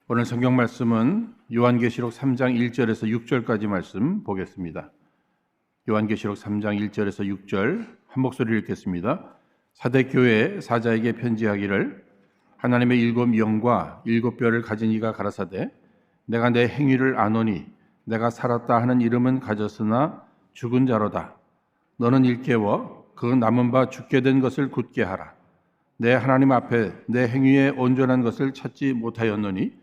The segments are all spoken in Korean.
오늘 성경 말씀은 요한계시록 3장 1절에서 6절까지 말씀 보겠습니다. 요한계시록 3장 1절에서 6절 한 목소리를 읽겠습니다. 사대 교회 사자에게 편지하기를 하나님의 일곱 영과 일곱 뼈를 가진 이가 가라사대 내가 내 행위를 아노니 내가 살았다 하는 이름은 가졌으나 죽은 자로다. 너는 일깨워 그 남은 바 죽게 된 것을 굳게 하라. 내 하나님 앞에 내 행위에 온전한 것을 찾지 못하였노니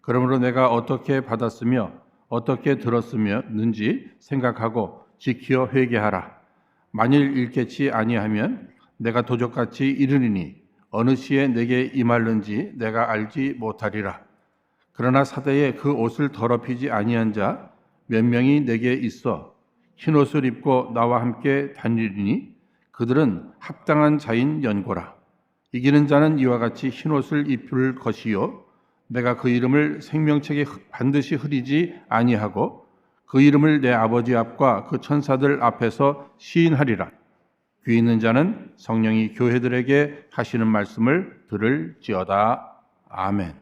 그러므로 내가 어떻게 받았으며 어떻게 들었으면는지 생각하고 지키어 회개하라. 만일 일깨치 아니하면 내가 도적같이 이르리니 어느 시에 내게 임할는지 내가 알지 못하리라. 그러나 사대에 그 옷을 더럽히지 아니한 자 몇 명이 내게 있어 흰 옷을 입고 나와 함께 다니리니 그들은 합당한 자인 연고라. 이기는 자는 이와 같이 흰 옷을 입을 것이요 내가 그 이름을 생명책에 반드시 흐리지 아니하고 그 이름을 내 아버지 앞과 그 천사들 앞에서 시인하리라. 귀 있는 자는 성령이 교회들에게 하시는 말씀을 들을지어다. 아멘.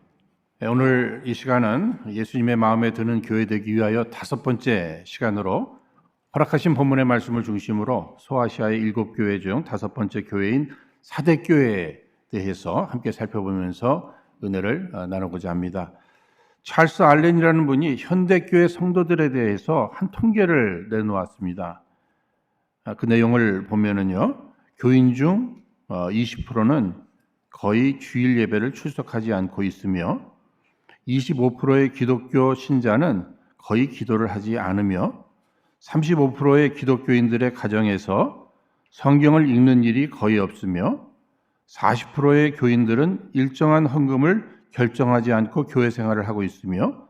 오늘 이 시간은 예수님의 마음에 드는 교회 되기 위하여 5번째 시간으로 허락하신 본문의 말씀을 중심으로 소아시아의 7교회 중 5번째 교회인 사대교회에 대해서 함께 살펴보면서 은혜를 나누고자 합니다. 찰스 알렌이라는 분이 현대교회 성도들에 대해서 한 통계를 내놓았습니다. 그 내용을 보면은요, 교인 중 20%는 거의 주일 예배를 출석하지 않고 있으며 25%의 기독교 신자는 거의 기도를 하지 않으며 35%의 기독교인들의 가정에서 성경을 읽는 일이 거의 없으며 40%의 교인들은 일정한 헌금을 결정하지 않고 교회 생활을 하고 있으며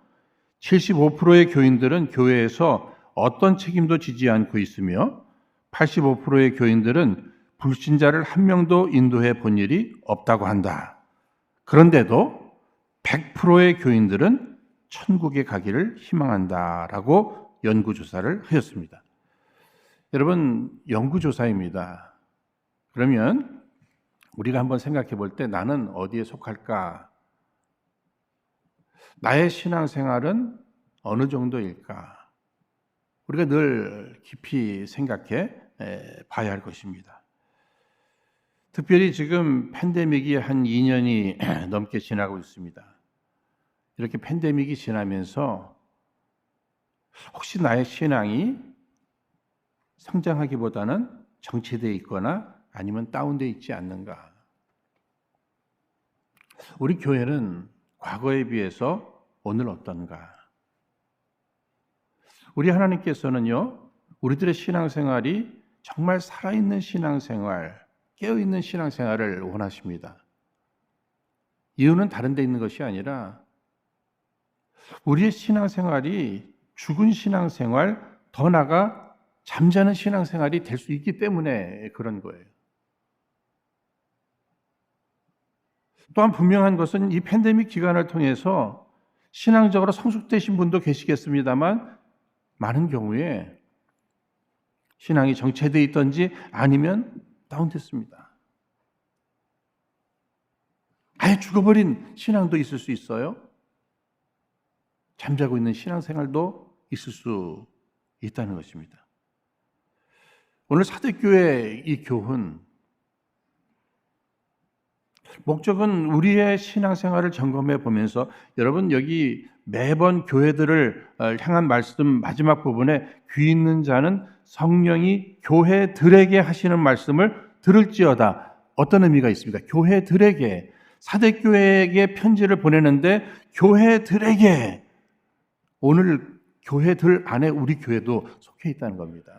75%의 교인들은 교회에서 어떤 책임도 지지 않고 있으며 85%의 교인들은 불신자를 한 명도 인도해 본 일이 없다고 한다. 그런데도 100%의 교인들은 천국에 가기를 희망한다라고 연구조사를 하였습니다. 여러분, 연구조사입니다. 그러면 우리가 한번 생각해 볼 때 나는 어디에 속할까? 나의 신앙생활은 어느 정도일까? 우리가 늘 깊이 생각해 봐야 할 것입니다. 특별히 지금 팬데믹이 한 2년이 넘게 지나고 있습니다. 이렇게 팬데믹이 지나면서 혹시 나의 신앙이 성장하기보다는 정체되어 있거나 아니면 다운되어 있지 않는가? 우리 교회는 과거에 비해서 오늘 어떤가? 우리 하나님께서는요, 우리들의 신앙생활이 정말 살아있는 신앙생활, 깨어있는 신앙생활을 원하십니다. 이유는 다른 데 있는 것이 아니라 우리의 신앙생활이 죽은 신앙생활, 더 나아가 잠자는 신앙생활이 될 수 있기 때문에 그런 거예요. 또한 분명한 것은 이 팬데믹 기간을 통해서 신앙적으로 성숙되신 분도 계시겠습니다만 많은 경우에 신앙이 정체되어 있든지 아니면 다운됐습니다. 아예 죽어버린 신앙도 있을 수 있어요. 잠자고 있는 신앙생활도 있을 수 있다는 것입니다. 오늘 사대교회 이 교훈, 목적은 우리의 신앙생활을 점검해 보면서 여러분 여기 매번 교회들을 향한 말씀 마지막 부분에 귀 있는 자는 성령이 교회들에게 하시는 말씀을 들을지어다. 어떤 의미가 있습니까? 교회들에게, 사대교회에게 편지를 보내는데 교회들에게, 오늘 교회들 안에 우리 교회도 속해 있다는 겁니다.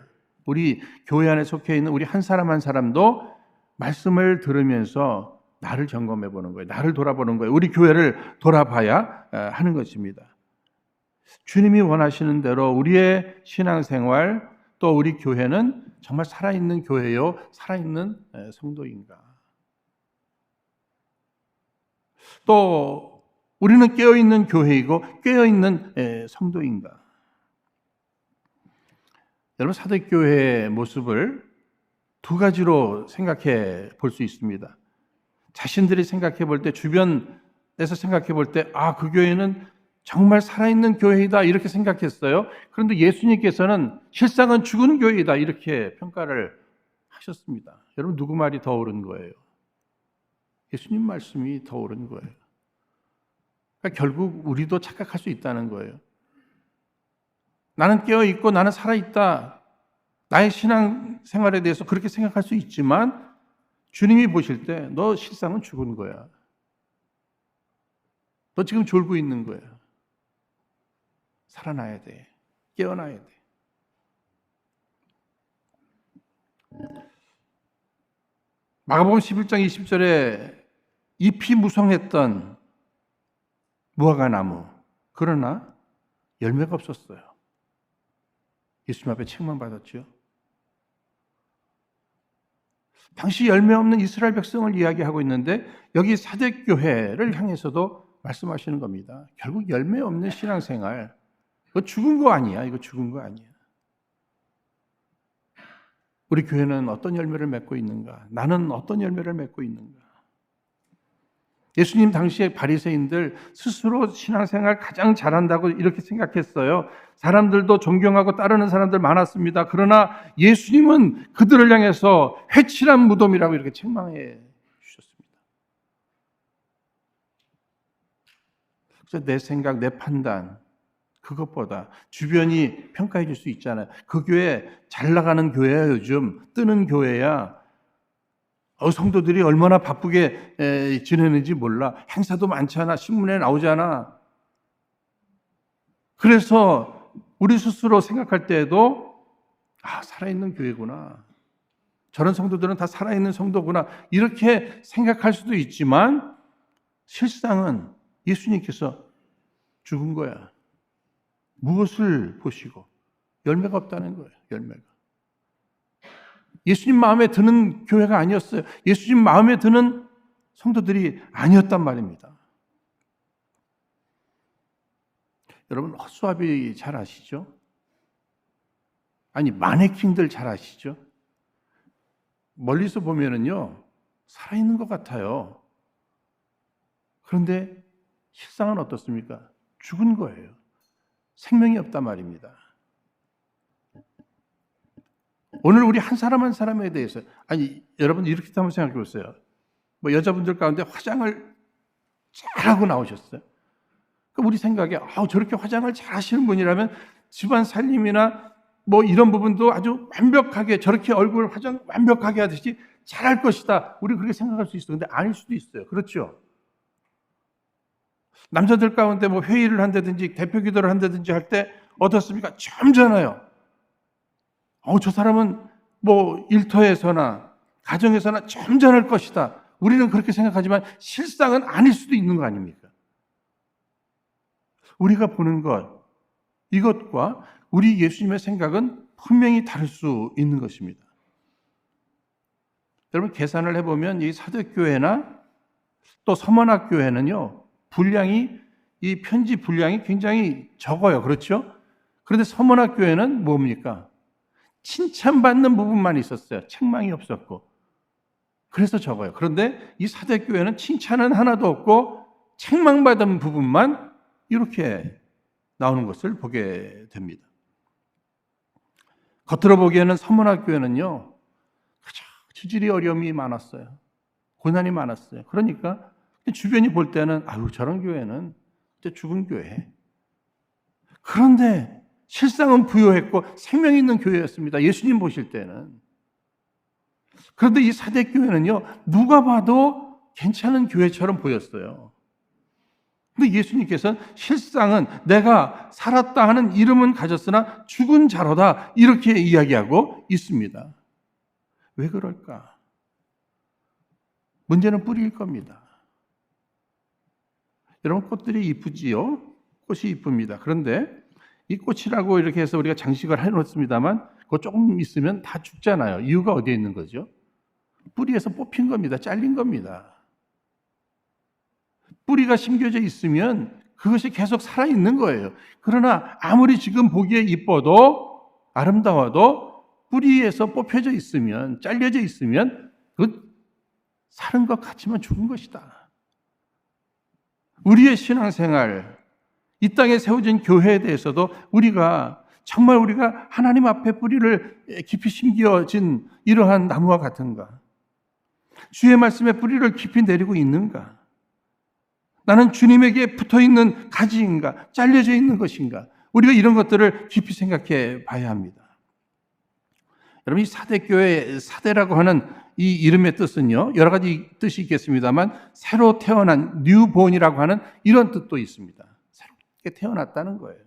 우리 교회 안에 속해 있는 우리 한 사람 한 사람도 말씀을 들으면서 나를 점검해 보는 거예요. 나를 돌아보는 거예요. 우리 교회를 돌아봐야 하는 것입니다. 주님이 원하시는 대로 우리의 신앙생활, 또 우리 교회는 정말 살아있는 교회요, 살아있는 성도인가? 또 우리는 깨어있는 교회이고 깨어있는 성도인가? 여러분, 사대교회의 모습을 두 가지로 생각해 볼 수 있습니다. 자신들이 생각해 볼 때 주변 생각해 볼 때, 그 교회는 정말 살아있는 교회이다 이렇게 생각했어요. 그런데 예수님께서는 실상은 죽은 교회이다 이렇게 평가를 하셨습니다. 여러분, 누구 말이 더 옳은 거예요? 예수님 말씀이 더 옳은 거예요. 그러니까 결국 우리도 착각할 수 있다는 거예요. 나는 깨어있고 나는 살아있다. 나의 신앙생활에 대해서 그렇게 생각할 수 있지만 주님이 보실 때 너 실상은 죽은 거야. 너 지금 졸고 있는 거야. 살아나야 돼. 깨어나야 돼. 마가복음 11장 20절에 잎이 무성했던 무화과나무, 그러나 열매가 없었어요. 예수님 앞에 책망받았죠. 당시 열매 없는 이스라엘 백성을 이야기하고 있는데 여기 사대교회를 향해서도 말씀하시는 겁니다. 결국 열매 없는 신앙생활, 이거 죽은 거 아니야. 이거 죽은 거 아니야. 우리 교회는 어떤 열매를 맺고 있는가? 나는 어떤 열매를 맺고 있는가? 예수님 당시에 바리새인들 스스로 신앙생활 가장 잘한다고 이렇게 생각했어요. 사람들도 존경하고 따르는 사람들 많았습니다. 그러나 예수님은 그들을 향해서 회칠한 무덤이라고 이렇게 책망해 주셨습니다. 그래서 내 생각, 내 판단, 그것보다 주변이 평가해 줄 수 있잖아요. 그 교회 잘 나가는 교회야, 요즘 뜨는 교회야. 성도들이 얼마나 바쁘게 지내는지 몰라. 행사도 많잖아. 신문에 나오잖아. 그래서 우리 스스로 생각할 때에도 살아있는 교회구나. 저런 성도들은 다 살아있는 성도구나. 이렇게 생각할 수도 있지만 실상은 예수님께서 죽은 거야. 무엇을 보시고? 열매가 없다는 거예요. 열매가. 예수님 마음에 드는 교회가 아니었어요. 예수님 마음에 드는 성도들이 아니었단 말입니다. 여러분, 헛수아비 잘 아시죠? 아니, 마네킹들 잘 아시죠? 멀리서 보면은요, 살아있는 것 같아요. 그런데 실상은 어떻습니까? 죽은 거예요. 생명이 없단 말입니다. 오늘 우리 한 사람 한 사람에 대해서, 여러분 이렇게 한번 생각해 보세요. 여자분들 가운데 화장을 잘하고 나오셨어요. 우리 생각에 저렇게 화장을 잘 하시는 분이라면 집안 살림이나 이런 부분도 아주 완벽하게 저렇게 얼굴 화장 완벽하게 하듯이 잘할 것이다. 우리 그렇게 생각할 수 있어요. 근데 아닐 수도 있어요. 그렇죠? 남자들 가운데 회의를 한다든지 대표 기도를 한다든지 할 때 어떻습니까? 점잖아요. 저 사람은 일터에서나 가정에서나 점잖을 것이다. 우리는 그렇게 생각하지만 실상은 아닐 수도 있는 거 아닙니까? 우리가 보는 것, 이것과 우리 예수님의 생각은 분명히 다를 수 있는 것입니다. 여러분, 계산을 해보면 이 사대교회나 또 서문학교회는요, 이 편지 분량이 굉장히 적어요. 그렇죠? 그런데 서문학교회는 뭡니까? 칭찬받는 부분만 있었어요. 책망이 없었고. 그래서 적어요. 그런데 이 사대교회는 칭찬은 하나도 없고 책망받은 부분만 이렇게 나오는 것을 보게 됩니다. 겉으로 보기에는 서문학교회는요, 지질이 어려움이 많았어요. 고난이 많았어요. 그러니까 주변이 볼 때는 저런 교회는 죽은 교회. 그런데 실상은 부요했고 생명 있는 교회였습니다. 예수님 보실 때는. 그런데 이 사대교회는요, 누가 봐도 괜찮은 교회처럼 보였어요. 근데 예수님께서는 실상은 내가 살았다 하는 이름은 가졌으나 죽은 자로다 이렇게 이야기하고 있습니다. 왜 그럴까? 문제는 뿌리일 겁니다. 여러분, 꽃들이 이쁘지요? 꽃이 이쁩니다. 그런데 이 꽃이라고 이렇게 해서 우리가 장식을 해놓습니다만 그거 조금 있으면 다 죽잖아요. 이유가 어디에 있는 거죠? 뿌리에서 뽑힌 겁니다. 잘린 겁니다. 뿌리가 심겨져 있으면 그것이 계속 살아있는 거예요. 그러나 아무리 지금 보기에 이뻐도 아름다워도 뿌리에서 뽑혀져 있으면, 잘려져 있으면 그 살은 것 같지만 죽은 것이다. 우리의 신앙생활, 이 땅에 세워진 교회에 대해서도 우리가 정말 우리가 하나님 앞에 뿌리를 깊이 심겨진 이러한 나무와 같은가? 주의 말씀에 뿌리를 깊이 내리고 있는가? 나는 주님에게 붙어있는 가지인가? 잘려져 있는 것인가? 우리가 이런 것들을 깊이 생각해 봐야 합니다. 여러분, 이 사대교회, 사대라고 하는 이 이름의 뜻은요, 여러 가지 뜻이 있겠습니다만, 새로 태어난, 뉴본이라고 하는 이런 뜻도 있습니다. 새롭게 태어났다는 거예요.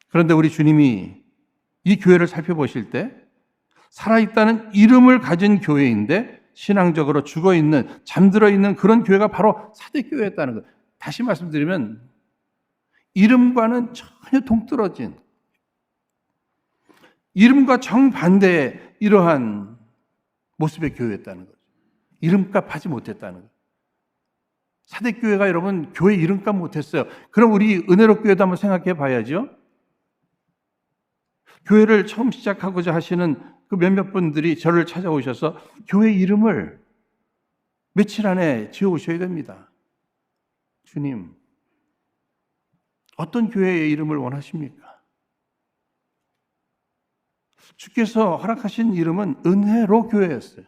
그런데 우리 주님이 이 교회를 살펴보실 때, 살아있다는 이름을 가진 교회인데, 신앙적으로 죽어있는, 잠들어 있는 그런 교회가 바로 사대교회였다는 거예요. 다시 말씀드리면, 이름과는 전혀 동떨어진, 이름과 정반대의 이러한 모습의 교회였다는 거죠. 이름값 하지 못했다는 거예요. 사대교회가 여러분 교회 이름값 못했어요. 그럼 우리 은혜로 교회도 한번 생각해 봐야죠. 교회를 처음 시작하고자 하시는 그 몇몇 분들이 저를 찾아오셔서 교회 이름을 며칠 안에 지어오셔야 됩니다. 주님, 어떤 교회의 이름을 원하십니까? 주께서 허락하신 이름은 은혜로 교회였어요.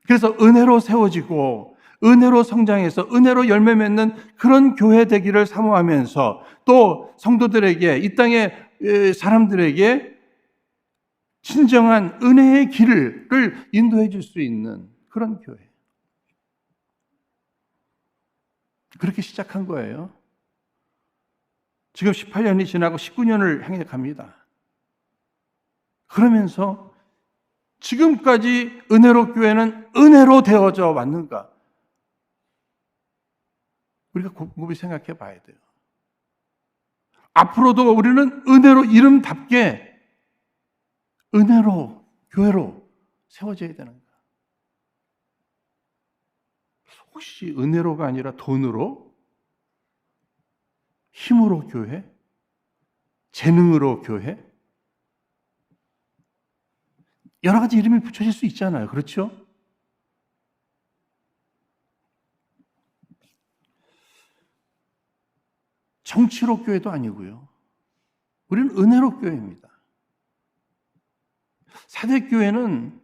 그래서 은혜로 세워지고 은혜로 성장해서 은혜로 열매 맺는 그런 교회 되기를 사모하면서 또 성도들에게, 이 땅의 사람들에게 진정한 은혜의 길을 인도해 줄 수 있는 그런 교회. 그렇게 시작한 거예요. 지금 18년이 지나고 19년을 향해 갑니다. 그러면서 지금까지 은혜로 교회는 은혜로 되어져 왔는가? 우리가 곰곰이 생각해 봐야 돼요. 앞으로도 우리는 은혜로, 이름답게 은혜로, 교회로 세워져야 되는 거야. 혹시 은혜로가 아니라 돈으로, 힘으로 교회, 재능으로 교회, 여러 가지 이름이 붙여질 수 있잖아요. 그렇죠? 정치로 교회도 아니고요. 우리는 은혜로 교회입니다. 사대교회는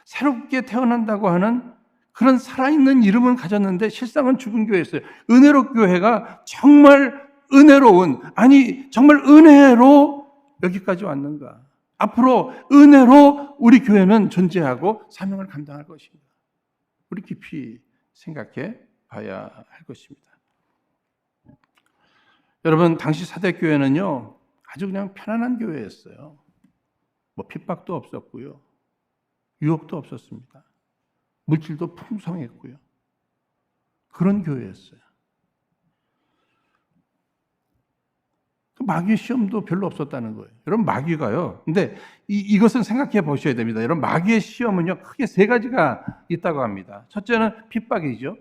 새롭게 태어난다고 하는 그런 살아있는 이름은 가졌는데 실상은 죽은 교회였어요. 은혜로 교회가 정말 은혜로운, 아니 정말 은혜로 여기까지 왔는가? 앞으로 은혜로 우리 교회는 존재하고 사명을 감당할 것입니다. 우리 깊이 생각해 봐야 할 것입니다. 여러분, 당시 사대교회는요, 아주 그냥 편안한 교회였어요. 뭐 핍박도 없었고요. 유혹도 없었습니다. 물질도 풍성했고요. 그런 교회였어요. 마귀의 시험도 별로 없었다는 거예요. 여러분, 마귀가요. 근데 이것은 생각해 보셔야 됩니다. 여러분, 마귀의 시험은요, 크게 세 가지가 있다고 합니다. 첫째는 핍박이죠.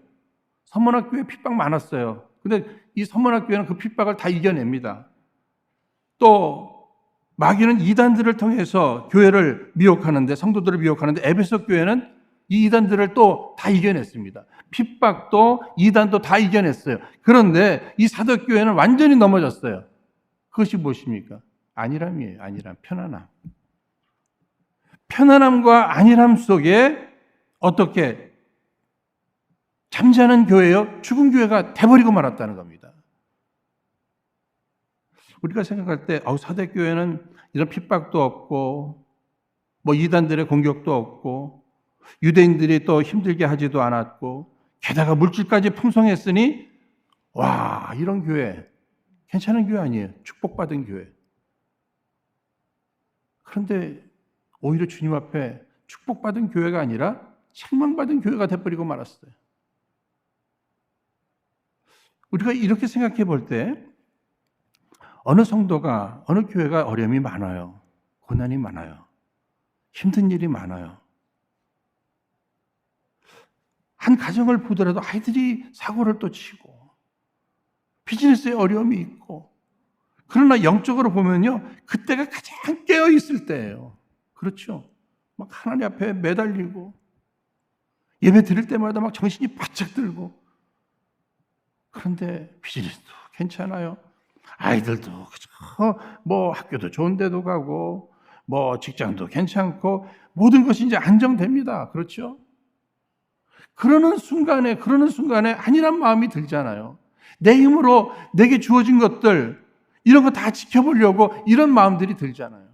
서문학교에 핍박 많았어요. 근데 이 서문학교에는 그 핍박을 다 이겨냅니다. 또 마귀는 이단들을 통해서 교회를 미혹하는데, 성도들을 미혹하는데, 에베소 교회는 이 이단들을 또 다 이겨냈습니다. 핍박도 이단도 다 이겨냈어요. 그런데 이 사도교회는 완전히 넘어졌어요. 그것이 무엇입니까? 안일함이에요. 안일함, 편안함. 편안함과 안일함 속에 어떻게 잠자는 교회요, 죽은 교회가 돼버리고 말았다는 겁니다. 우리가 생각할 때 사대교회는 이런 핍박도 없고 뭐 이단들의 공격도 없고 유대인들이 또 힘들게 하지도 않았고 게다가 물질까지 풍성했으니 와, 이런 교회 괜찮은 교회 아니에요. 축복받은 교회. 그런데 오히려 주님 앞에 축복받은 교회가 아니라 책망받은 교회가 돼버리고 말았어요. 우리가 이렇게 생각해 볼 때 어느 성도가, 어느 교회가 어려움이 많아요. 고난이 많아요. 힘든 일이 많아요. 한 가정을 보더라도 아이들이 사고를 또 치고 비즈니스에 어려움이 있고, 그러나 영적으로 보면요, 그때가 가장 깨어 있을 때예요. 그렇죠? 막 하나님 앞에 매달리고 예배 드릴 때마다 막 정신이 바짝 들고. 그런데 비즈니스도 괜찮아요. 아이들도 뭐 학교도 좋은 데도 가고 뭐 직장도 괜찮고 모든 것이 이제 안정됩니다. 그렇죠? 그러는 순간에 아니란 마음이 들잖아요. 내 힘으로 내게 주어진 것들 이런 거 다 지켜보려고 이런 마음들이 들잖아요.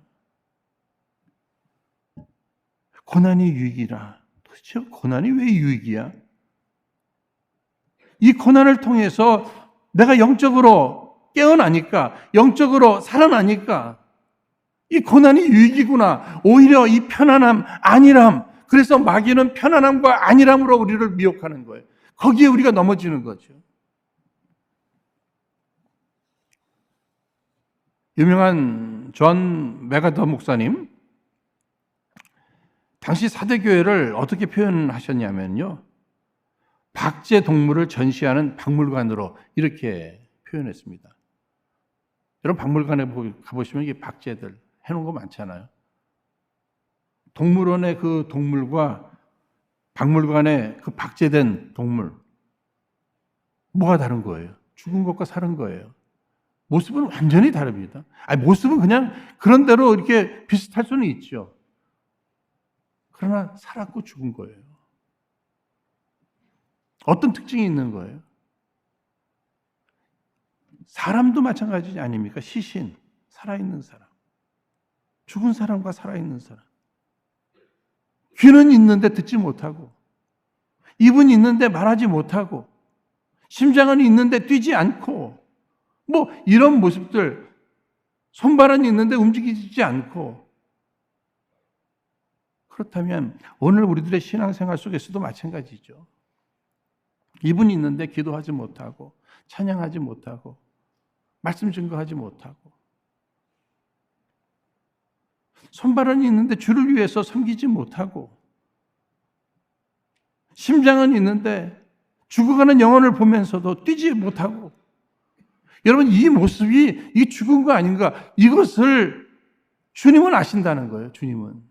고난이 유익이라. 도대체 고난이 왜 유익이야? 이 고난을 통해서 내가 영적으로 깨어나니까, 영적으로 살아나니까 이 고난이 유익이구나. 오히려 이 편안함, 안일함. 그래서 마귀는 편안함과 안일함으로 우리를 미혹하는 거예요. 거기에 우리가 넘어지는 거죠. 유명한 존 메가더 목사님, 당시 사대교회를 어떻게 표현하셨냐면요. 박제 동물을 전시하는 박물관으로 이렇게 표현했습니다. 여러분 박물관에 가보시면 이게 박제들 해놓은 거 많잖아요. 동물원의 그 동물과 박물관의 그 박제된 동물 뭐가 다른 거예요? 죽은 것과 살은 거예요. 모습은 완전히 다릅니다. 모습은 그냥 그런 대로 이렇게 비슷할 수는 있죠. 그러나 살았고 죽은 거예요. 어떤 특징이 있는 거예요? 사람도 마찬가지 아닙니까? 시신, 살아있는 사람. 죽은 사람과 살아있는 사람. 귀는 있는데 듣지 못하고, 입은 있는데 말하지 못하고, 심장은 있는데 뛰지 않고, 뭐 이런 모습들, 손발은 있는데 움직이지 않고. 그렇다면 오늘 우리들의 신앙생활 속에서도 마찬가지죠. 입은 있는데 기도하지 못하고, 찬양하지 못하고, 말씀 증거하지 못하고, 손발은 있는데 주를 위해서 섬기지 못하고, 심장은 있는데 죽어가는 영혼을 보면서도 뛰지 못하고. 여러분 이 모습이 이 죽은 거 아닌가? 이것을 주님은 아신다는 거예요. 주님은.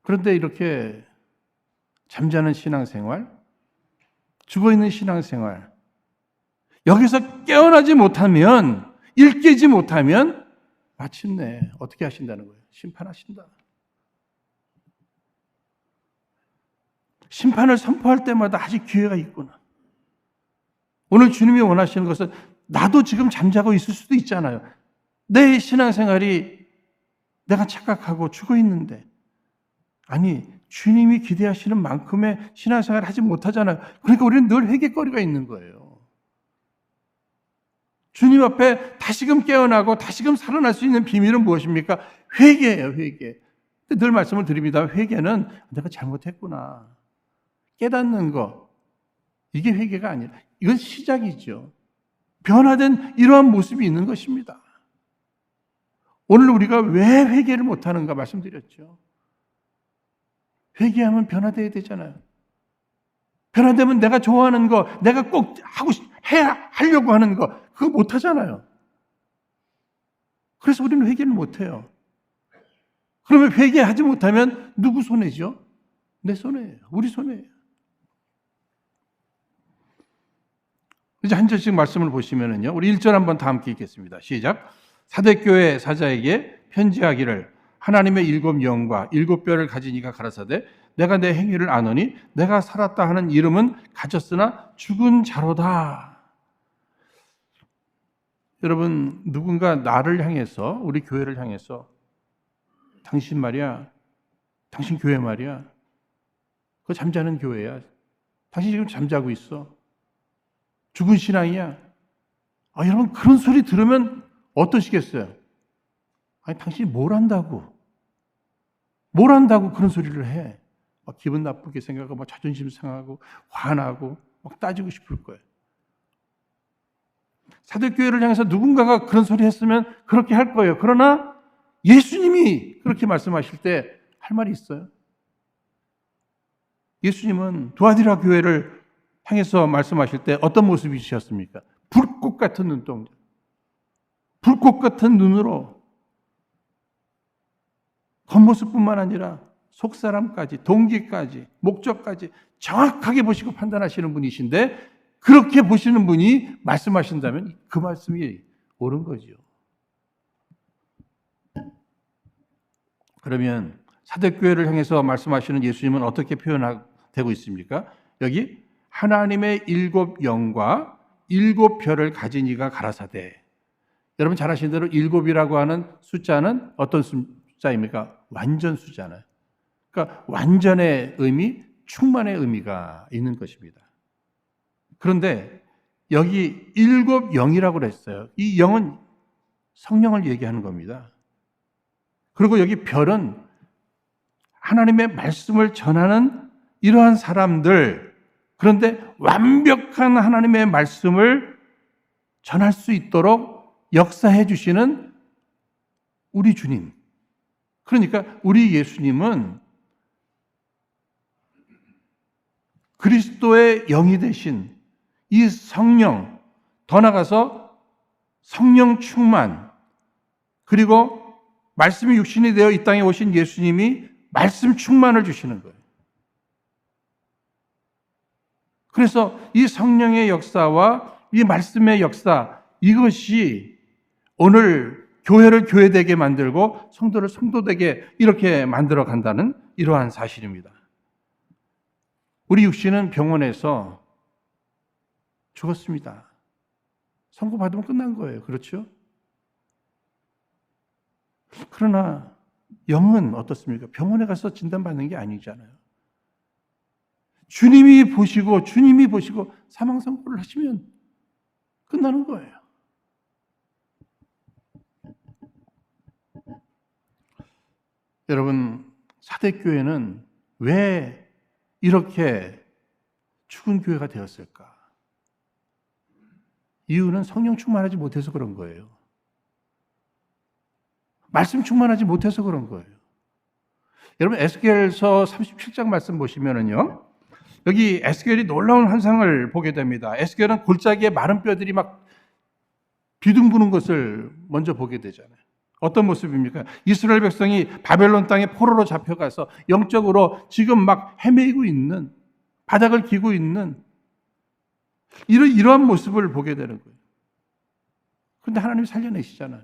그런데 이렇게 잠자는 신앙생활, 죽어있는 신앙생활, 여기서 깨어나지 못하면, 일깨지 못하면 마침내 어떻게 하신다는 거예요? 심판하신다. 심판을 선포할 때마다 아직 기회가 있구나. 오늘 주님이 원하시는 것은 나도 지금 잠자고 있을 수도 있잖아요. 내 신앙생활이 내가 착각하고 죽어있는데, 아니 주님이 기대하시는 만큼의 신앙생활을 하지 못하잖아요. 그러니까 우리는 늘 회개거리가 있는 거예요. 주님 앞에 다시금 깨어나고 다시금 살아날 수 있는 비밀은 무엇입니까? 회개예요. 회개. 늘 말씀을 드립니다. 회개는 내가 잘못했구나 깨닫는 거, 이게 회개가 아니라 이건 시작이죠. 변화된 이러한 모습이 있는 것입니다. 오늘 우리가 왜 회개를 못하는가 말씀드렸죠. 회개하면 변화되어야 되잖아요. 변화되면 내가 좋아하는 거, 내가 꼭 하려고 하는 거, 그거 못하잖아요. 그래서 우리는 회개를 못해요. 그러면 회개하지 못하면 누구 손해죠? 내 손해예요. 우리 손해예요. 이제 한 절씩 말씀을 보시면은요, 우리 1절 한번 다 함께 읽겠습니다. 시작. 사대교회 사자에게 편지하기를 하나님의 7 영과 7 뼈를 가진 이가 가라사대 내가 내 행위를 아노니 내가 살았다 하는 이름은 가졌으나 죽은 자로다. 여러분 누군가 나를 향해서, 우리 교회를 향해서 당신 말이야, 당신 교회 말이야, 그거 잠자는 교회야, 당신 지금 잠자고 있어, 죽은 신앙이야. 여러분 그런 소리 들으면 어떠시겠어요? 아니 당신이 뭘 안다고 그런 소리를 해. 막 기분 나쁘게 생각하고 막 자존심 상하고 화나고 막 따지고 싶을 거예요. 사대교회를 향해서 누군가가 그런 소리 했으면 그렇게 할 거예요. 그러나 예수님이 그렇게 말씀하실 때 할 말이 있어요. 예수님은 두아디라 교회를 향해서 말씀하실 때 어떤 모습이셨습니까? 불꽃 같은 눈동자, 불꽃 같은 눈으로 겉모습뿐만 아니라 속사람까지, 동기까지, 목적까지 정확하게 보시고 판단하시는 분이신데, 그렇게 보시는 분이 말씀하신다면 그 말씀이 옳은 거죠. 그러면 사대교회를 향해서 말씀하시는 예수님은 어떻게 표현되고 있습니까? 여기 하나님의 7 영과 7 별을 가진 이가 가라사대. 여러분 잘 아시는 대로 7이라고 하는 숫자는 어떤 숫자입니까? 완전 숫자잖아요. 그러니까 완전의 의미, 충만의 의미가 있는 것입니다. 그런데 여기 7 영이라고 그랬어요. 이 영은 성령을 얘기하는 겁니다. 그리고 여기 별은 하나님의 말씀을 전하는 이러한 사람들, 그런데 완벽한 하나님의 말씀을 전할 수 있도록 역사해 주시는 우리 주님. 그러니까 우리 예수님은 그리스도의 영이 되신 이 성령, 더 나아가서 성령 충만, 그리고 말씀이 육신이 되어 이 땅에 오신 예수님이 말씀 충만을 주시는 거예요. 그래서 이 성령의 역사와 이 말씀의 역사, 이것이 오늘 교회를 교회되게 만들고 성도를 성도되게 이렇게 만들어 간다는 이러한 사실입니다. 우리 육신은 병원에서 죽었습니다. 선고받으면 끝난 거예요. 그렇죠? 그러나 영은 어떻습니까? 병원에 가서 진단받는 게 아니잖아요. 주님이 보시고 사망 선고를 하시면 끝나는 거예요. 여러분, 사대교회는 왜 이렇게 죽은 교회가 되었을까? 이유는 성령 충만하지 못해서 그런 거예요. 말씀 충만하지 못해서 그런 거예요. 여러분, 에스겔서 37장 말씀 보시면은요, 여기 에스겔이 놀라운 환상을 보게 됩니다. 에스겔은 골짜기에 마른 뼈들이 막 비둥부는 것을 먼저 보게 되잖아요. 어떤 모습입니까? 이스라엘 백성이 바벨론 땅에 포로로 잡혀가서 영적으로 지금 막 헤매이고 있는, 바닥을 기고 있는 이러한 모습을 보게 되는 거예요. 그런데 하나님이 살려내시잖아요.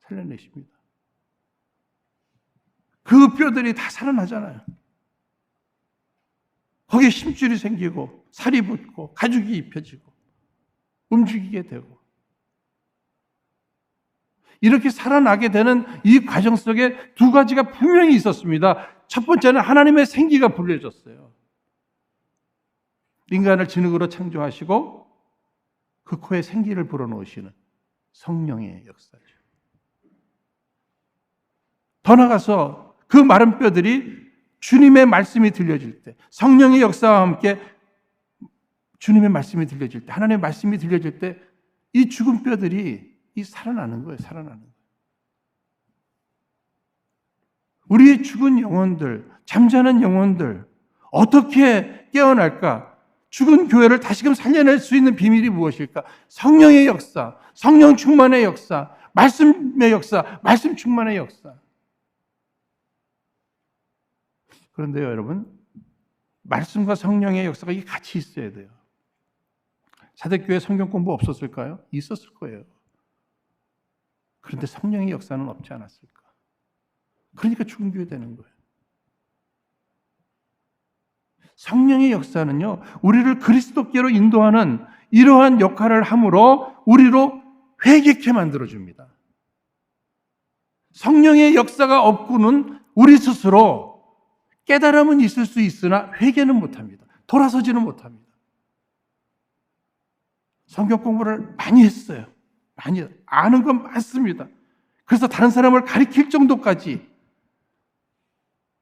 살려내십니다. 그 뼈들이 다 살아나잖아요. 거기에 힘줄이 생기고 살이 붙고 가죽이 입혀지고 움직이게 되고, 이렇게 살아나게 되는 이 과정 속에 2가지가 분명히 있었습니다. 첫 번째는 하나님의 생기가 불려졌어요. 인간을 진흙으로 창조하시고 그 코에 생기를 불어넣으시는 성령의 역사죠. 더 나아가서 그 마른 뼈들이 주님의 말씀이 들려질 때, 성령의 역사와 함께 주님의 말씀이 들려질 때, 하나님의 말씀이 들려질 때 이 죽은 뼈들이 살아나는 거예요. 살아나는 거예요. 우리의 죽은 영혼들, 잠자는 영혼들 어떻게 깨어날까? 죽은 교회를 다시금 살려낼 수 있는 비밀이 무엇일까? 성령의 역사, 성령 충만의 역사, 말씀의 역사, 말씀 충만의 역사. 그런데요, 여러분, 말씀과 성령의 역사가 이게 같이 있어야 돼요. 사대교회 성경 공부 없었을까요? 있었을 거예요. 그런데 성령의 역사는 없지 않았을까? 그러니까 죽은 교회 되는 거예요. 성령의 역사는요, 우리를 그리스도께로 인도하는 이러한 역할을 함으로 우리로 회개케 만들어줍니다. 성령의 역사가 없고는 우리 스스로 깨달음은 있을 수 있으나 회개는 못합니다. 돌아서지는 못합니다. 성경 공부를 많이 했어요. 많이 아는 건 많습니다. 그래서 다른 사람을 가리킬 정도까지,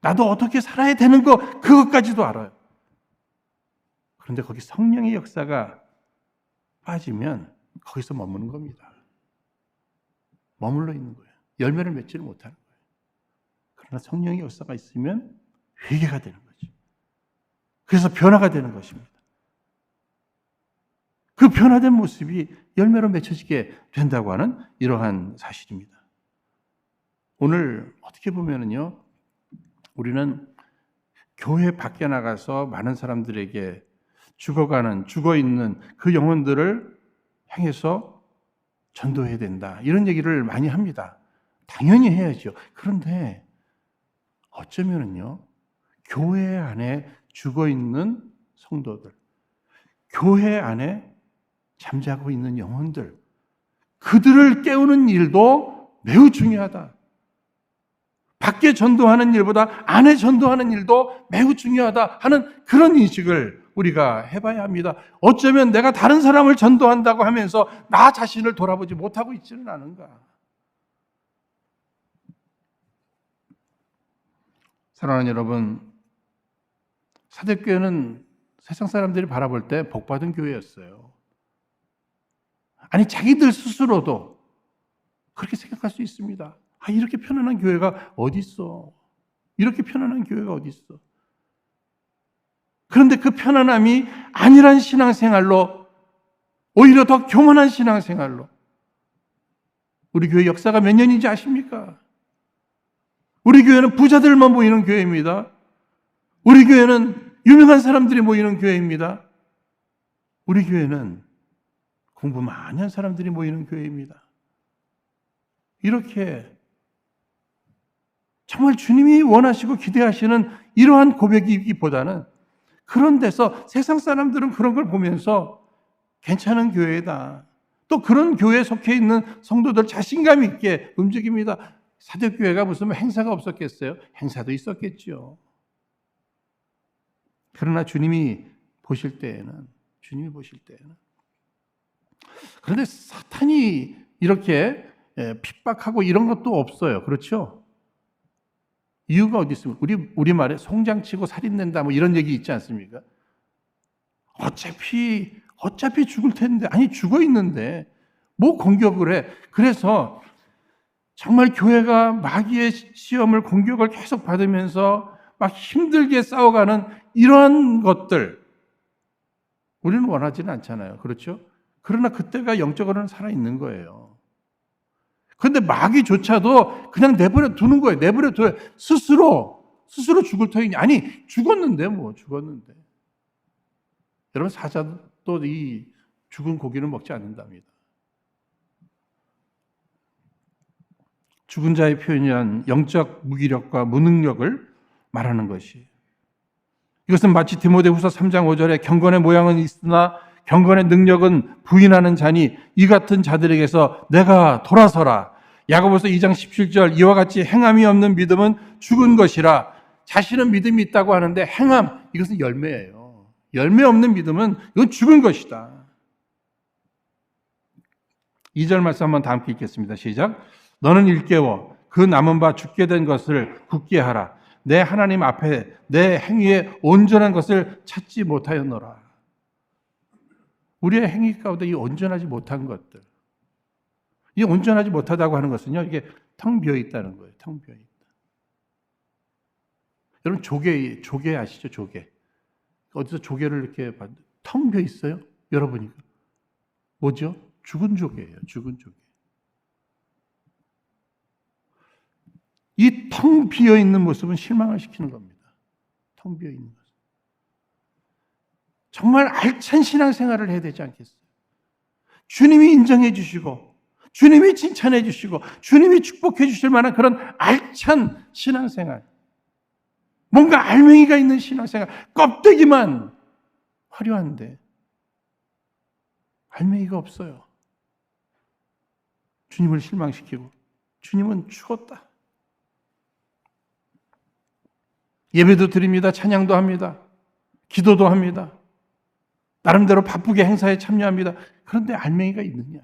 나도 어떻게 살아야 되는 거 그것까지도 알아요. 그런데 거기 성령의 역사가 빠지면 거기서 머무는 겁니다. 머물러 있는 거예요. 열매를 맺지를 못하는 거예요. 그러나 성령의 역사가 있으면 회개가 되는 거죠. 그래서 변화가 되는 것입니다. 그 변화된 모습이 열매로 맺혀지게 된다고 하는 이러한 사실입니다. 오늘 어떻게 보면은요, 우리는 교회 밖에 나가서 많은 사람들에게 죽어있는 그 영혼들을 향해서 전도해야 된다, 이런 얘기를 많이 합니다. 당연히 해야죠. 그런데 어쩌면은요, 교회 안에 죽어있는 성도들, 교회 안에 잠자고 있는 영혼들, 그들을 깨우는 일도 매우 중요하다. 밖에 전도하는 일보다 안에 전도하는 일도 매우 중요하다 하는 그런 인식을 우리가 해봐야 합니다. 어쩌면 내가 다른 사람을 전도한다고 하면서 나 자신을 돌아보지 못하고 있지는 않은가. 사랑하는 여러분, 사대교회는 세상 사람들이 바라볼 때 복받은 교회였어요. 아니, 자기들 스스로도 그렇게 생각할 수 있습니다. 이렇게 편안한 교회가 어디 있어? 이렇게 편안한 교회가 어디 있어? 그런데 그 편안함이 아니란 신앙생활로, 오히려 더 교만한 신앙생활로, 우리 교회 역사가 몇 년인지 아십니까? 우리 교회는 부자들만 모이는 교회입니다. 우리 교회는 유명한 사람들이 모이는 교회입니다. 우리 교회는 공부 많이 한 사람들이 모이는 교회입니다. 이렇게 정말 주님이 원하시고 기대하시는 이러한 고백이기보다는, 그런 데서 세상 사람들은 그런 걸 보면서 괜찮은 교회다, 또 그런 교회에 속해 있는 성도들 자신감 있게 움직입니다. 사대교회가 무슨 행사가 없었겠어요? 행사도 있었겠죠. 그러나 주님이 보실 때에는, 그런데 사탄이 이렇게 핍박하고 이런 것도 없어요. 그렇죠? 이유가 어디 있습니까? 우리말에 송장치고 살인낸다 뭐 이런 얘기 있지 않습니까? 어차피 죽을 텐데, 아니 죽어 있는데 뭐 공격을 해. 그래서 정말 교회가 마귀의 시험을, 공격을 계속 받으면서 막 힘들게 싸워가는 이러한 것들, 우리는 원하지는 않잖아요. 그렇죠? 그러나 그때가 영적으로는 살아있는 거예요. 그런데 마귀조차도 그냥 내버려 두는 거예요. 내버려 둬요. 스스로 죽을 터이니. 아니, 죽었는데. 여러분, 사자도 이 죽은 고기를 먹지 않는답니다. 죽은 자의 표현이란 영적 무기력과 무능력을 말하는 것이, 이것은 마치 디모데후서 3장 5절에 경건의 모양은 있으나 경건의 능력은 부인하는 자니 이 같은 자들에게서 내가 돌아서라. 야고보서 2장 17절, 이와 같이 행함이 없는 믿음은 죽은 것이라. 자신은 믿음이 있다고 하는데 행함, 이것은 열매예요. 열매 없는 믿음은 이건 죽은 것이다. 2절 말씀 한번 다 함께 읽겠습니다. 시작. 너는 일깨워 그 남은 바 죽게 된 것을 굳게 하라. 내 하나님 앞에 내 행위에 온전한 것을 찾지 못하였노라. 우리의 행위 가운데 이 온전하지 못한 것들, 이 온전하지 못하다고 하는 것은요, 이게 텅 비어 있다는 거예요. 텅 비어 있다. 여러분, 조개 아시죠? 조개. 어디서 조개를 이렇게 텅 비어 있어요? 열어보니까 뭐죠? 죽은 조개예요. 죽은 조개. 이 텅 비어 있는 모습은 실망을 시키는 겁니다. 텅 비어 있는 모습. 정말 알찬 신앙생활을 해야 되지 않겠어요? 주님이 인정해 주시고, 주님이 칭찬해 주시고, 주님이 축복해 주실 만한 그런 알찬 신앙생활, 뭔가 알맹이가 있는 신앙생활, 껍데기만 화려한데 알맹이가 없어요. 주님을 실망시키고, 주님은 죽었다. 예배도 드립니다. 찬양도 합니다. 기도도 합니다. 나름대로 바쁘게 행사에 참여합니다. 그런데 알맹이가 있느냐?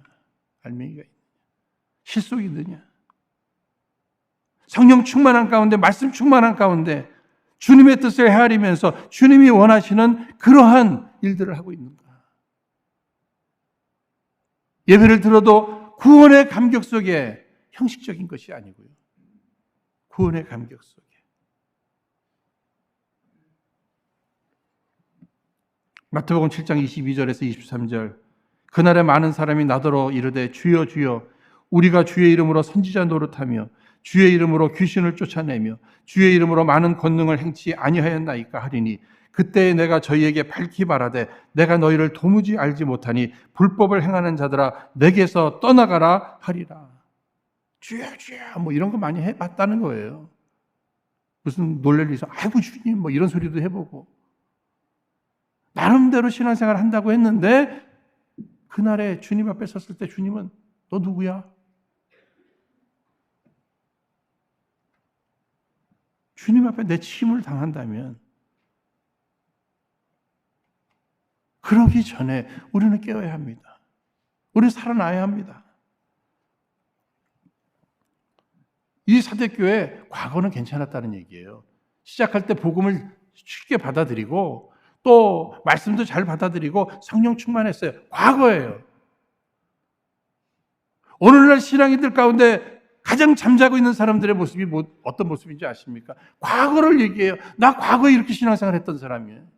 실속이 있느냐? 성령 충만한 가운데, 말씀 충만한 가운데 주님의 뜻을 헤아리면서 주님이 원하시는 그러한 일들을 하고 있는가? 예배를 들어도 구원의 감격 속에 형식적인 것이 아니고요. 구원의 감격 속에. 마태복음 7장 22절에서 23절, 그날에 많은 사람이 나더러 이르되 주여 주여 우리가 주의 이름으로 선지자 노릇하며 주의 이름으로 귀신을 쫓아내며 주의 이름으로 많은 권능을 행치 아니하였나이까 하리니 그때에 내가 저희에게 밝히 말하되 내가 너희를 도무지 알지 못하니 불법을 행하는 자들아 내게서 떠나가라 하리라. 주여 주여 뭐 이런 거 많이 해봤다는 거예요. 무슨 놀랄 일 있어? 아이고 주님 뭐 이런 소리도 해보고 나름대로 신앙생활 한다고 했는데 그날에 주님 앞에 섰을 때 주님은 너 누구야? 주님 앞에 내 침을 당한다면 그러기 전에 우리는 깨어야 합니다. 우리는 살아나야 합니다. 이 사대교회 과거는 괜찮았다는 얘기예요. 시작할 때 복음을 쉽게 받아들이고 또 말씀도 잘 받아들이고 성령 충만했어요. 과거예요. 오늘날 신앙인들 가운데 가장 잠자고 있는 사람들의 모습이 어떤 모습인지 아십니까? 과거를 얘기해요. 나 과거에 이렇게 신앙생활 했던 사람이에요.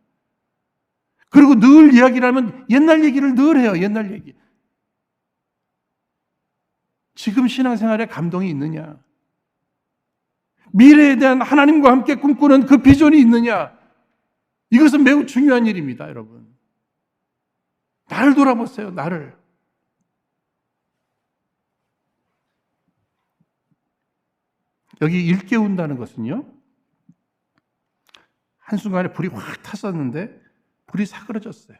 그리고 늘 이야기를 하면 옛날 얘기를 늘 해요. 옛날 얘기. 지금 신앙생활에 감동이 있느냐? 미래에 대한 하나님과 함께 꿈꾸는 그 비전이 있느냐? 이것은 매우 중요한 일입니다, 여러분. 나를 돌아보세요, 나를. 여기 일깨운다는 것은요, 한순간에 불이 확 탔었는데 불이 사그러졌어요.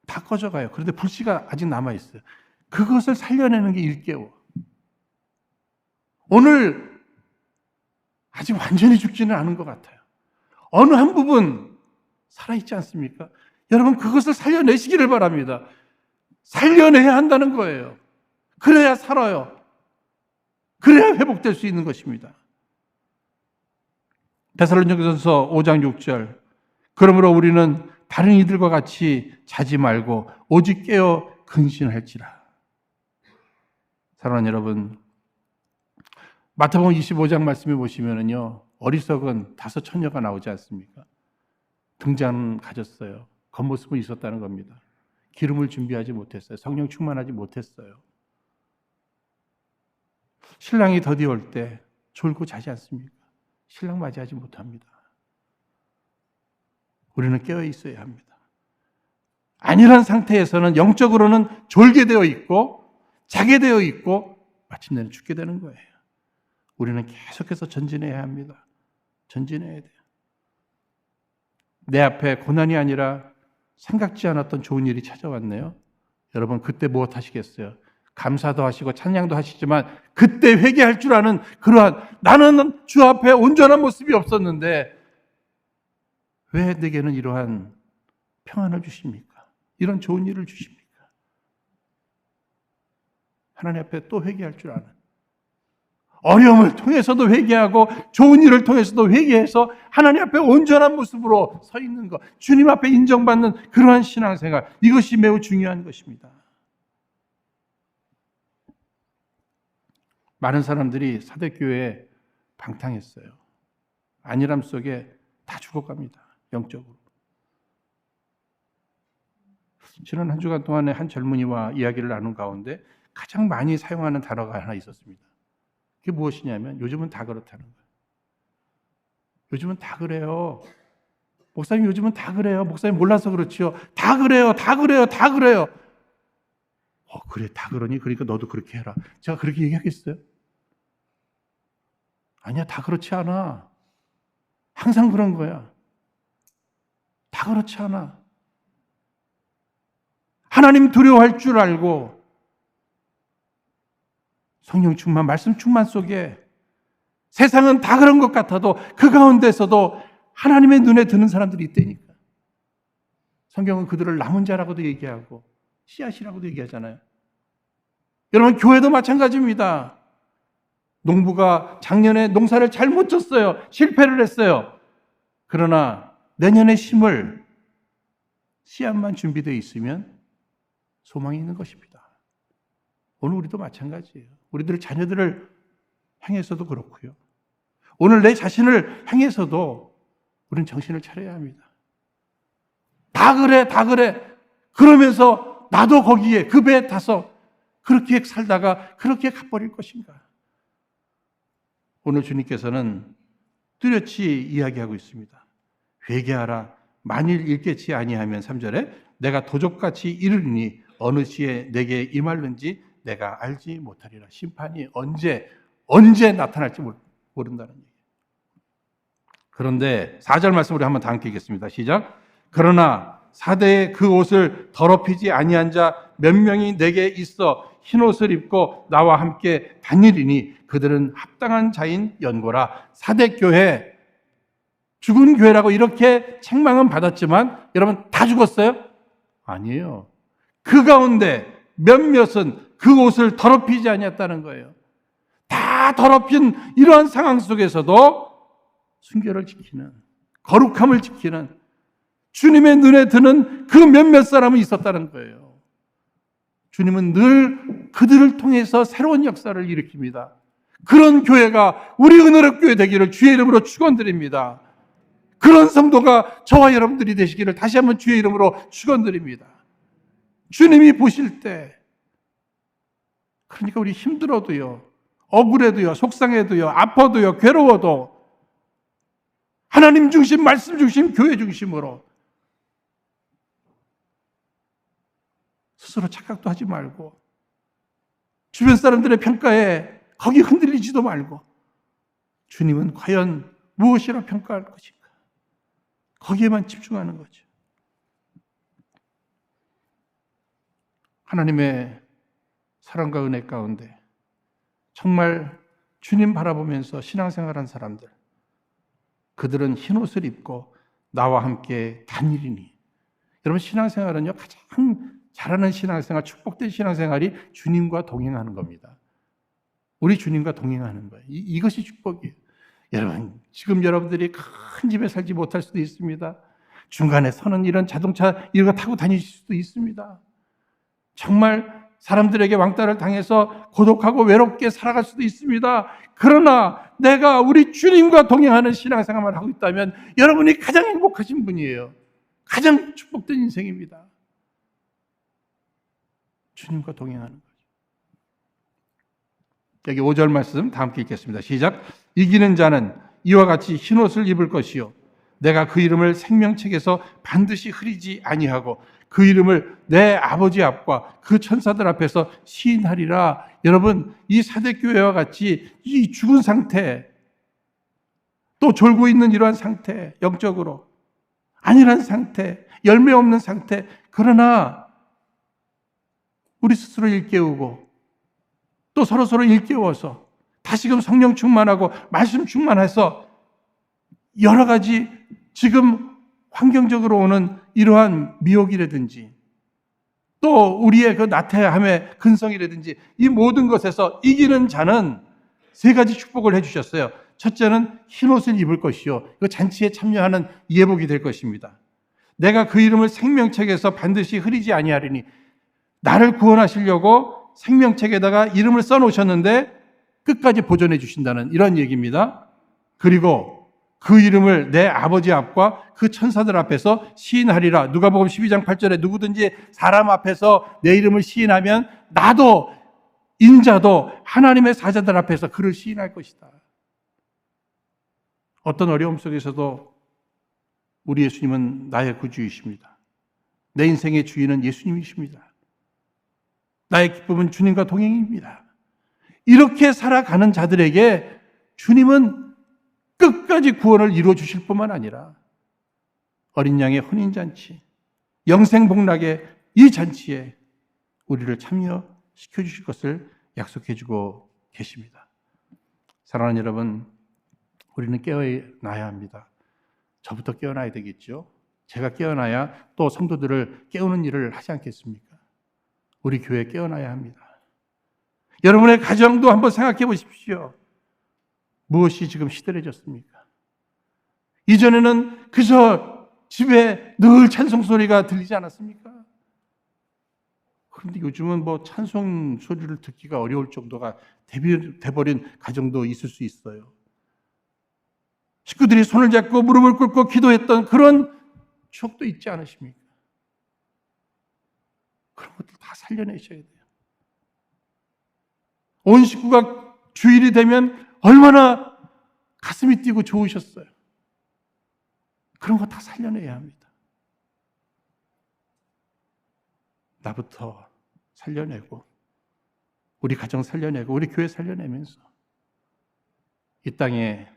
다 꺼져가요. 그런데 불씨가 아직 남아있어요. 그것을 살려내는 게 일깨워. 오늘 아직 완전히 죽지는 않은 것 같아요. 어느 한 부분 살아있지 않습니까? 여러분 그것을 살려내시기를 바랍니다. 살려내야 한다는 거예요. 그래야 살아요. 그래야 회복될 수 있는 것입니다. 데살로니가전서 5장 6절 그러므로 우리는 다른 이들과 같이 자지 말고 오직 깨어 근신할지라. 사랑하는 여러분, 마태복음 25장 말씀에 보시면은요, 어리석은 5 처녀가 나오지 않습니까? 등잔은 가졌어요. 겉모습은 있었다는 겁니다. 기름을 준비하지 못했어요. 성령 충만하지 못했어요. 신랑이 더디 올 때 졸고 자지 않습니까? 신랑 맞이하지 못합니다. 우리는 깨어 있어야 합니다. 안일한 상태에서는 영적으로는 졸게 되어 있고 자게 되어 있고 마침내는 죽게 되는 거예요. 우리는 계속해서 전진해야 합니다. 전진해야 돼요. 내 앞에 고난이 아니라 생각지 않았던 좋은 일이 찾아왔네요. 여러분 그때 무엇 하시겠어요? 감사도 하시고 찬양도 하시지만 그때 회개할 줄 아는 그러한 나는 주 앞에 온전한 모습이 없었는데 왜 내게는 이러한 평안을 주십니까? 이런 좋은 일을 주십니까? 하나님 앞에 또 회개할 줄 아는 어려움을 통해서도 회개하고 좋은 일을 통해서도 회개해서 하나님 앞에 온전한 모습으로 서 있는 것, 주님 앞에 인정받는 그러한 신앙생활, 이것이 매우 중요한 것입니다. 많은 사람들이 사대교회에 방탕했어요. 안일함 속에 다 죽어갑니다. 영적으로. 지난 한 주간 동안에 한 젊은이와 이야기를 나눈 가운데 가장 많이 사용하는 단어가 하나 있었습니다. 그게 무엇이냐면 요즘은 다 그렇다는 거예요. 요즘은 다 그래요. 목사님 요즘은 다 그래요. 목사님 몰라서 그렇지요. 다 그래요. 다 그래요. 다 그래요. 그래 다 그러니 그러니까 너도 그렇게 해라. 제가 그렇게 얘기하겠어요? 아니야 다 그렇지 않아. 항상 그런 거야. 다 그렇지 않아. 하나님 두려워할 줄 알고 성령 충만, 말씀 충만 속에 세상은 다 그런 것 같아도 그 가운데서도 하나님의 눈에 드는 사람들이 있다니까. 성경은 그들을 남은 자라고도 얘기하고 씨앗이라고도 얘기하잖아요. 여러분 교회도 마찬가지입니다. 농부가 작년에 농사를 잘못 졌어요. 실패를 했어요. 그러나 내년에 심을 씨앗만 준비되어 있으면 소망이 있는 것입니다. 오늘 우리도 마찬가지예요. 우리들 자녀들을 향해서도 그렇고요. 오늘 내 자신을 향해서도 우리는 정신을 차려야 합니다. 다 그래, 다 그래. 그러면서 나도 거기에 그 배에 타서 그렇게 살다가 그렇게 가버릴 것인가? 오늘 주님께서는 뚜렷이 이야기하고 있습니다. 회개하라. 만일 일깨치 아니하면 3절에 내가 도적같이 이르리니 어느 시에 내게 임할는지 내가 알지 못하리라. 심판이 언제 나타날지 모른다는 얘기예요. 그런데 4절 말씀으로 한번 다 함께 읽겠습니다. 시작. 그러나 사대의 그 옷을 더럽히지 아니한 자 몇 명이 내게 있어 흰옷을 입고 나와 함께 다니리니 그들은 합당한 자인 연고라. 사대 교회, 죽은 교회라고 이렇게 책망은 받았지만 여러분 다 죽었어요? 아니에요. 그 가운데 몇몇은 그 옷을 더럽히지 아니했다는 거예요. 다 더럽힌 이러한 상황 속에서도 순결을 지키는, 거룩함을 지키는 주님의 눈에 드는 그 몇몇 사람은 있었다는 거예요. 주님은 늘 그들을 통해서 새로운 역사를 일으킵니다. 그런 교회가 우리 은혜롭 교회 되기를 주의 이름으로 축원드립니다. 그런 성도가 저와 여러분들이 되시기를 다시 한번 주의 이름으로 축원드립니다. 주님이 보실 때, 그러니까 우리 힘들어도요, 억울해도요, 속상해도요, 아파도요, 괴로워도 하나님 중심, 말씀 중심, 교회 중심으로 스스로 착각도 하지 말고 주변 사람들의 평가에 거기 흔들리지도 말고 주님은 과연 무엇이라 평가할 것인가? 거기에만 집중하는 거죠. 하나님의 사랑과 은혜 가운데 정말 주님 바라보면서 신앙생활한 사람들, 그들은 흰옷을 입고 나와 함께 다니리니. 여러분, 신앙생활은요, 가장 잘하는 신앙생활, 축복된 신앙생활이 주님과 동행하는 겁니다. 우리 주님과 동행하는 거예요. 이것이 축복이에요. 여러분, 지금 여러분들이 큰 집에 살지 못할 수도 있습니다. 중간에 서는 이런 자동차 이런 거 타고 다니실 수도 있습니다. 정말 사람들에게 왕따를 당해서 고독하고 외롭게 살아갈 수도 있습니다. 그러나 내가 우리 주님과 동행하는 신앙생활을 하고 있다면 여러분이 가장 행복하신 분이에요. 가장 축복된 인생입니다. 주님과 동행하는 거죠. 여기 5절 말씀 다 함께 읽겠습니다. 시작. 이기는 자는 이와 같이 흰옷을 입을 것이요 내가 그 이름을 생명책에서 반드시 흐리지 아니하고 그 이름을 내 아버지 앞과 그 천사들 앞에서 시인하리라. 여러분, 이 사대교회와 같이 이 죽은 상태, 또 졸고 있는 이러한 상태, 영적으로 안일한 상태, 열매 없는 상태, 그러나 우리 스스로 일깨우고 또 서로 일깨워서 다시금 성령 충만하고 말씀 충만해서 여러 가지 지금 환경적으로 오는 이러한 미혹이라든지 또 우리의 그 나태함의 근성이라든지 이 모든 것에서 이기는 자는 세 가지 축복을 해주셨어요. 첫째는 흰옷을 입을 것이요, 그 잔치에 참여하는 예복이 될 것입니다. 내가 그 이름을 생명책에서 반드시 흐리지 아니하리니. 나를 구원하시려고 생명책에다가 이름을 써놓으셨는데 끝까지 보존해 주신다는 이런 얘기입니다. 그리고 그 이름을 내 아버지 앞과 그 천사들 앞에서 시인하리라. 누가복음 12장 8절에 누구든지 사람 앞에서 내 이름을 시인하면 나도 인자도 하나님의 사자들 앞에서 그를 시인할 것이다. 어떤 어려움 속에서도 우리 예수님은 나의 구주이십니다. 내 인생의 주인은 예수님이십니다. 나의 기쁨은 주님과 동행입니다. 이렇게 살아가는 자들에게 주님은 끝까지 구원을 이루어 주실 뿐만 아니라 어린 양의 혼인잔치, 영생복락의 이 잔치에 우리를 참여시켜 주실 것을 약속해 주고 계십니다. 사랑하는 여러분, 우리는 깨어나야 합니다. 저부터 깨어나야 되겠죠. 제가 깨어나야 또 성도들을 깨우는 일을 하지 않겠습니까? 우리 교회 깨어나야 합니다. 여러분의 가정도 한번 생각해 보십시오. 무엇이 지금 시들해졌습니까? 이전에는 그저 집에 늘 찬송 소리가 들리지 않았습니까? 그런데 요즘은 뭐 찬송 소리를 듣기가 어려울 정도가 돼버린 가정도 있을 수 있어요. 식구들이 손을 잡고 무릎을 꿇고 기도했던 그런 추억도 있지 않으십니까? 그런 것들 다 살려내셔야 돼요. 온 식구가 주일이 되면 얼마나 가슴이 뛰고 좋으셨어요. 그런 거 다 살려내야 합니다. 나부터 살려내고 우리 가정 살려내고 우리 교회 살려내면서 이 땅에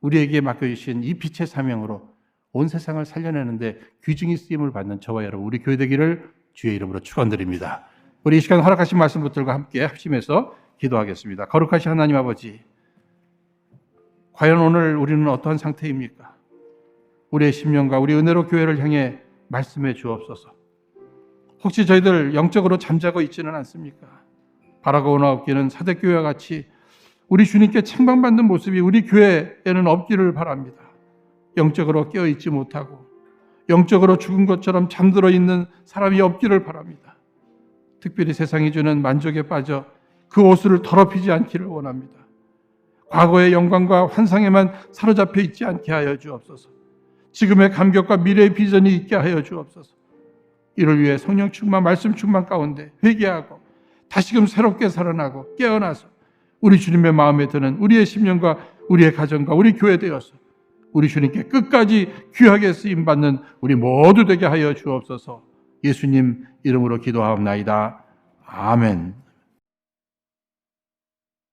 우리에게 맡겨주신 이 빛의 사명으로 온 세상을 살려내는데 귀중히 쓰임을 받는 저와 여러분 우리 교회 되기를 주의 이름으로 축원드립니다. 우리 이 시간 허락하신 말씀 붙들고 함께 합심해서 기도하겠습니다. 거룩하신 하나님 아버지, 과연 오늘 우리는 어떠한 상태입니까? 우리의 심령과 우리 은혜로 교회를 향해 말씀해 주옵소서. 혹시 저희들 영적으로 잠자고 있지는 않습니까? 바라고나 없기는 사대교회와 같이 우리 주님께 책망받는 모습이 우리 교회에는 없기를 바랍니다. 영적으로 깨어있지 못하고 영적으로 죽은 것처럼 잠들어 있는 사람이 없기를 바랍니다. 특별히 세상이 주는 만족에 빠져 그 옷을 더럽히지 않기를 원합니다. 과거의 영광과 환상에만 사로잡혀 있지 않게 하여 주옵소서. 지금의 감격과 미래의 비전이 있게 하여 주옵소서. 이를 위해 성령 충만, 말씀 충만 가운데 회개하고 다시금 새롭게 살아나고 깨어나서 우리 주님의 마음에 드는 우리의 심령과 우리의 가정과 우리 교회 되어서 우리 주님께 끝까지 귀하게 쓰임받는 우리 모두 되게 하여 주옵소서. 예수님 이름으로 기도하옵나이다. 아멘.